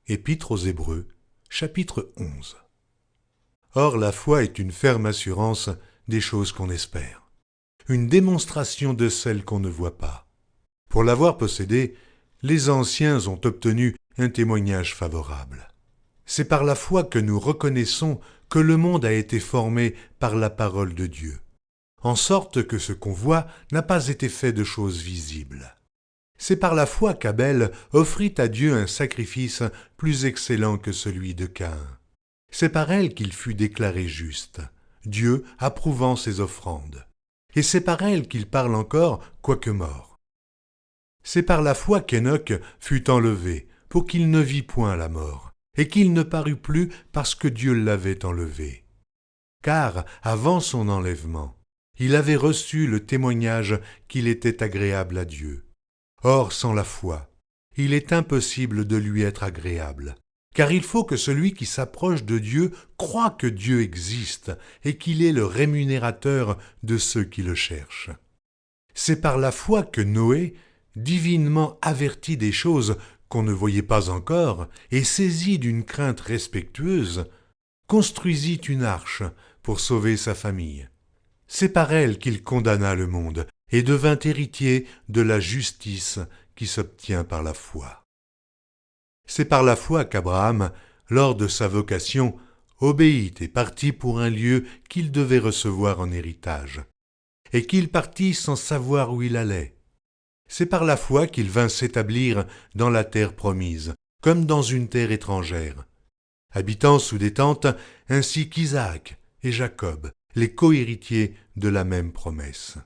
Épître aux Hébreux, chapitre 11. Or la foi est une ferme assurance des choses qu'on espère, une démonstration de celles qu'on ne voit pas. Pour l'avoir possédée, les anciens ont obtenu un témoignage favorable. C'est par la foi que nous reconnaissons que le monde a été formé par la parole de Dieu, en sorte que ce qu'on voit n'a pas été fait de choses visibles. C'est par la foi qu'Abel offrit à Dieu un sacrifice plus excellent que celui de Caïn. C'est par elle qu'il fut déclaré juste, Dieu approuvant ses offrandes. Et c'est par elle qu'il parle encore, quoique mort. C'est par la foi qu'Enoch fut enlevé, pour qu'il ne vît point la mort, et qu'il ne parut plus parce que Dieu l'avait enlevé. Car, avant son enlèvement, il avait reçu le témoignage qu'il était agréable à Dieu. Or, sans la foi, il est impossible de lui être agréable, car il faut que celui qui s'approche de Dieu croie que Dieu existe et qu'il est le rémunérateur de ceux qui le cherchent. C'est par la foi que Noé, divinement averti des choses qu'on ne voyait pas encore et saisi d'une crainte respectueuse, construisit une arche pour sauver sa famille. C'est par elle qu'il condamna le monde et devint héritier de la justice qui s'obtient par la foi. C'est par la foi qu'Abraham, lors de sa vocation, obéit et partit pour un lieu qu'il devait recevoir en héritage, et qu'il partit sans savoir où il allait. C'est par la foi qu'il vint s'établir dans la terre promise, comme dans une terre étrangère, habitant sous des tentes, ainsi qu'Isaac et Jacob, les cohéritiers de la même promesse.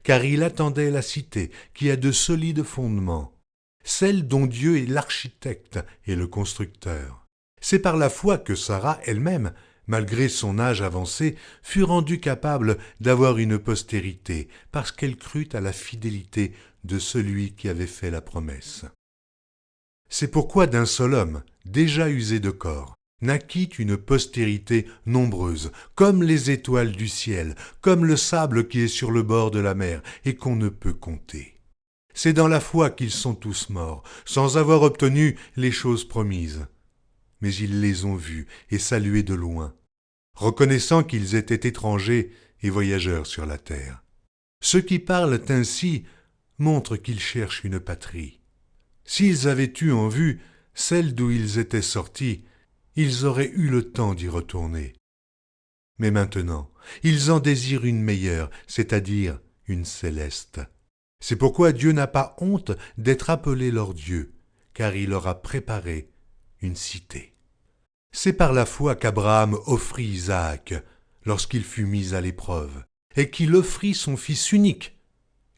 Car il attendait la cité qui a de solides fondements, celle dont Dieu est l'architecte et le constructeur. C'est par la foi que Sarah elle-même, malgré son âge avancé, fut rendue capable d'avoir une postérité, parce qu'elle crut à la fidélité de celui qui avait fait la promesse. C'est pourquoi d'un seul homme, déjà usé de corps, naquit une postérité nombreuse, comme les étoiles du ciel, comme le sable qui est sur le bord de la mer et qu'on ne peut compter. C'est dans la foi qu'ils sont tous morts, sans avoir obtenu les choses promises. Mais ils les ont vus et salués de loin, reconnaissant qu'ils étaient étrangers et voyageurs sur la terre. Ceux qui parlent ainsi montrent qu'ils cherchent une patrie. S'ils avaient eu en vue celle d'où ils étaient sortis, ils auraient eu le temps d'y retourner. Mais maintenant, ils en désirent une meilleure, c'est-à-dire une céleste. C'est pourquoi Dieu n'a pas honte d'être appelé leur Dieu, car il leur a préparé une cité. C'est par la foi qu'Abraham offrit Isaac lorsqu'il fut mis à l'épreuve, et qu'il offrit son fils unique,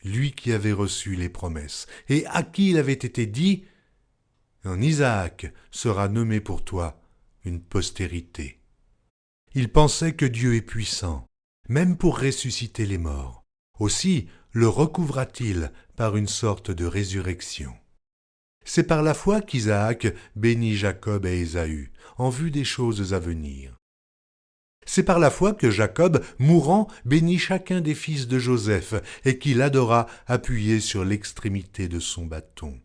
lui qui avait reçu les promesses, et à qui il avait été dit « En Isaac sera nommé pour toi une postérité. » Il pensait que Dieu est puissant, même pour ressusciter les morts. Aussi le recouvra-t-il par une sorte de résurrection. C'est par la foi qu'Isaac bénit Jacob et Ésaü, en vue des choses à venir. C'est par la foi que Jacob, mourant, bénit chacun des fils de Joseph, et qu'il adora appuyé sur l'extrémité de son bâton.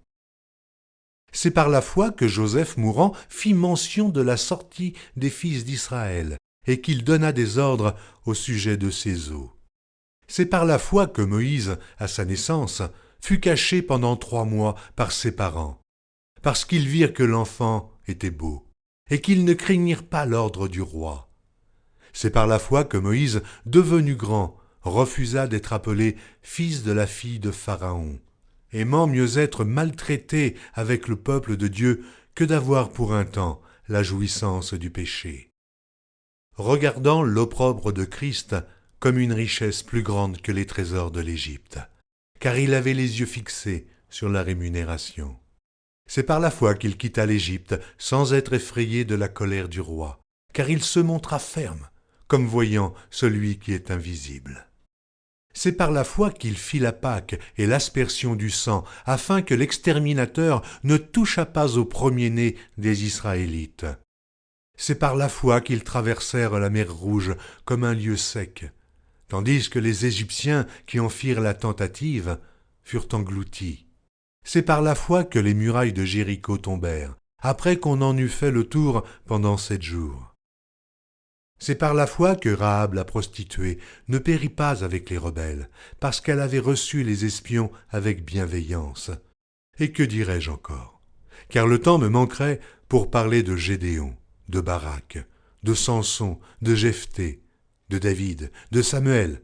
C'est par la foi que Joseph, mourant, fit mention de la sortie des fils d'Israël, et qu'il donna des ordres au sujet de ses os. C'est par la foi que Moïse, à sa naissance, fut caché pendant 3 mois par ses parents, parce qu'ils virent que l'enfant était beau, et qu'ils ne craignirent pas l'ordre du roi. C'est par la foi que Moïse, devenu grand, refusa d'être appelé fils de la fille de Pharaon, aimant mieux être maltraité avec le peuple de Dieu que d'avoir pour un temps la jouissance du péché. Regardant l'opprobre de Christ comme une richesse plus grande que les trésors de l'Égypte, car il avait les yeux fixés sur la rémunération. C'est par la foi qu'il quitta l'Égypte sans être effrayé de la colère du roi, car il se montra ferme, comme voyant celui qui est invisible. C'est par la foi qu'il fit la Pâque et l'aspersion du sang, afin que l'exterminateur ne touchât pas au premier-né des Israélites. C'est par la foi qu'ils traversèrent la mer Rouge comme un lieu sec, tandis que les Égyptiens qui en firent la tentative furent engloutis. C'est par la foi que les murailles de Jéricho tombèrent, après qu'on en eut fait le tour pendant 7 jours. C'est par la foi que Rahab la prostituée ne périt pas avec les rebelles, parce qu'elle avait reçu les espions avec bienveillance. Et que dirais-je encore? Car le temps me manquerait pour parler de Gédéon, de Barak, de Samson, de Jephthé, de David, de Samuel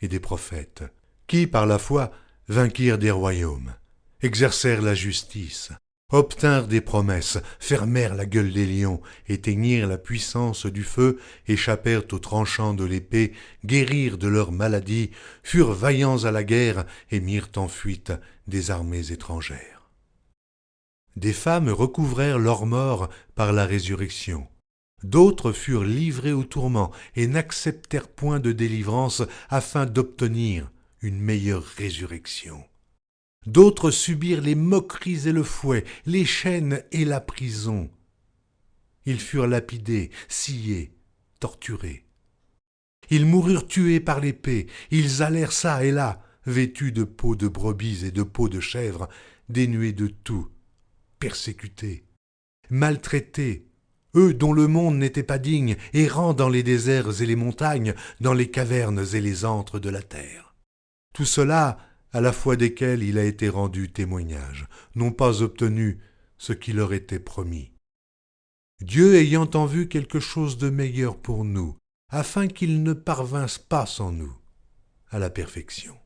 et des prophètes, qui, par la foi, vainquirent des royaumes, exercèrent la justice, obtinrent des promesses, fermèrent la gueule des lions, éteignirent la puissance du feu, échappèrent aux tranchants de l'épée, guérirent de leurs maladies, furent vaillants à la guerre et mirent en fuite des armées étrangères. Des femmes recouvrèrent leur mort par la résurrection. D'autres furent livrées au tourment et n'acceptèrent point de délivrance afin d'obtenir une meilleure résurrection. D'autres subirent les moqueries et le fouet, les chaînes et la prison. Ils furent lapidés, sciés, torturés. Ils moururent tués par l'épée, ils allèrent çà et là, vêtus de peaux de brebis et de peaux de chèvres, dénués de tout, persécutés, maltraités, eux dont le monde n'était pas digne, errant dans les déserts et les montagnes, dans les cavernes et les antres de la terre. Tout cela, à la foi desquels il a été rendu témoignage, n'ont pas obtenu ce qui leur était promis. Dieu ayant en vue quelque chose de meilleur pour nous, afin qu'ils ne parvinssent pas sans nous à la perfection.